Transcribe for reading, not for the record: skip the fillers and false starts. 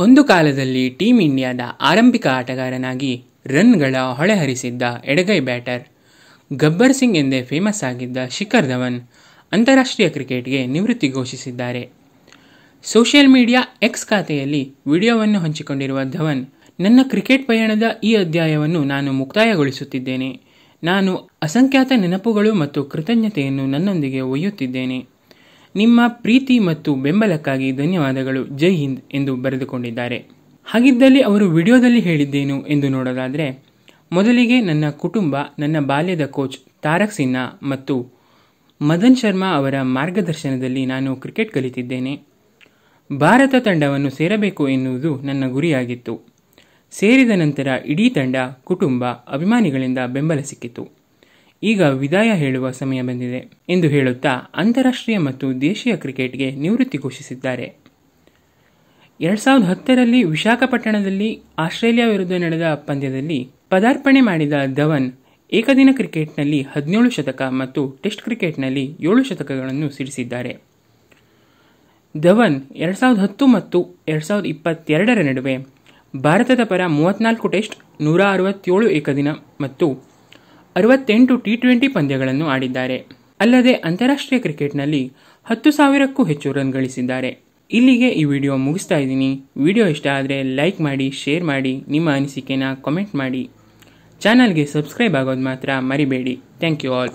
ಒಂದು ಕಾಲದಲ್ಲಿ ಟೀಮ್ ಇಂಡಿಯಾದ ಆರಂಭಿಕ ಆಟಗಾರನಾಗಿ ರನ್ಗಳ ಹೊಳೆಹರಿಸಿದ್ದ ಎಡಗೈ ಬ್ಯಾಟರ್ ಗಬ್ಬರ್ ಸಿಂಗ್ ಎಂದೇ ಫೇಮಸ್ ಆಗಿದ್ದ ಶಿಖರ್ ಧವನ್ ಅಂತಾರಾಷ್ಟ್ರೀಯ ಕ್ರಿಕೆಟ್ಗೆ ನಿವೃತ್ತಿ ಘೋಷಿಸಿದ್ದಾರೆ. ಸೋಷಿಯಲ್ ಮೀಡಿಯಾ ಎಕ್ಸ್ ಖಾತೆಯಲ್ಲಿ ವಿಡಿಯೋವನ್ನು ಹಂಚಿಕೊಂಡಿರುವ ಧವನ್, ನನ್ನ ಕ್ರಿಕೆಟ್ ಪಯಣದ ಈ ಅಧ್ಯಾಯವನ್ನು ನಾನು ಮುಕ್ತಾಯಗೊಳಿಸುತ್ತಿದ್ದೇನೆ. ನಾನು ಅಸಂಖ್ಯಾತ ನೆನಪುಗಳು ಮತ್ತು ಕೃತಜ್ಞತೆಯನ್ನು ನನ್ನೊಂದಿಗೆ ಒಯ್ಯುತ್ತಿದ್ದೇನೆ. ನಿಮ್ಮ ಪ್ರೀತಿ ಮತ್ತು ಬೆಂಬಲಕ್ಕಾಗಿ ಧನ್ಯವಾದಗಳು, ಜೈ ಹಿಂದ್ ಎಂದು ಬರೆದುಕೊಂಡಿದ್ದಾರೆ. ಹಾಗಿದ್ದಲ್ಲಿ ಅವರು ವಿಡಿಯೋದಲ್ಲಿ ಹೇಳಿದ್ದೇನು ಎಂದು ನೋಡೋದಾದರೆ, ಮೊದಲಿಗೆ ನನ್ನ ಕುಟುಂಬ, ನನ್ನ ಬಾಲ್ಯದ ಕೋಚ್ ತಾರಕ್ ಸಿನ್ಹಾ ಮತ್ತು ಮದನ್ ಶರ್ಮಾ ಅವರ ಮಾರ್ಗದರ್ಶನದಲ್ಲಿ ನಾನು ಕ್ರಿಕೆಟ್ ಕಲಿತಿದ್ದೇನೆ. ಭಾರತ ತಂಡವನ್ನು ಸೇರಬೇಕು ಎನ್ನುವುದು ನನ್ನ ಗುರಿಯಾಗಿತ್ತು. ಸೇರಿದ ನಂತರ ಇಡೀ ತಂಡ, ಕುಟುಂಬ, ಅಭಿಮಾನಿಗಳಿಂದ ಬೆಂಬಲ ಸಿಕ್ಕಿತು. ಈಗ ವಿದಾಯ ಹೇಳುವ ಸಮಯ ಬಂದಿದೆ ಎಂದು ಹೇಳುತ್ತಾ ಅಂತಾರಾಷ್ಟ್ರೀಯ ಮತ್ತು ದೇಶೀಯ ಕ್ರಿಕೆಟ್ಗೆ ನಿವೃತ್ತಿ ಘೋಷಿಸಿದ್ದಾರೆ. 2010ರಲ್ಲಿ ವಿಶಾಖಪಟ್ಟಣದಲ್ಲಿ ಆಸ್ಟ್ರೇಲಿಯಾ ವಿರುದ್ಧ ನಡೆದ ಪಂದ್ಯದಲ್ಲಿ ಪದಾರ್ಪಣೆ ಮಾಡಿದ ಧವನ್ ಏಕದಿನ ಕ್ರಿಕೆಟ್ನಲ್ಲಿ 17 ಶತಕ ಮತ್ತು ಟೆಸ್ಟ್ ಕ್ರಿಕೆಟ್ನಲ್ಲಿ 7 ಶತಕಗಳನ್ನು ಸಿಡಿಸಿದ್ದಾರೆ. ಧವನ್ 2010 ಮತ್ತು 2022ರ ನಡುವೆ ಭಾರತದ ಪರ 34 ಟೆಸ್ಟ್, 167 ಏಕದಿನ ಮತ್ತು 68 ಟಿ20 ಪಂದ್ಯಗಳನ್ನು ಆಡಿದ್ದಾರೆ. ಅಲ್ಲದೆ ಅಂತಾರಾಷ್ಟ್ರೀಯ ಕ್ರಿಕೆಟ್ನಲ್ಲಿ 10,000ಕ್ಕೂ ಹೆಚ್ಚು ರನ್ ಗಳಿಸಿದ್ದಾರೆ. ಇಲ್ಲಿಗೆ ಈ ವಿಡಿಯೋ ಮುಗಿಸ್ತಾ ಇದ್ದೀನಿ. ವಿಡಿಯೋ ಇಷ್ಟ ಆದರೆ ಲೈಕ್ ಮಾಡಿ, ಶೇರ್ ಮಾಡಿ, ನಿಮ್ಮ ಅನಿಸಿಕೆನ ಕಾಮೆಂಟ್ ಮಾಡಿ. ಚಾನಲ್ಗೆ ಸಬ್ಸ್ಕ್ರೈಬ್ ಆಗೋದು ಮಾತ್ರ ಮರಿಬೇಡಿ. Thank you all.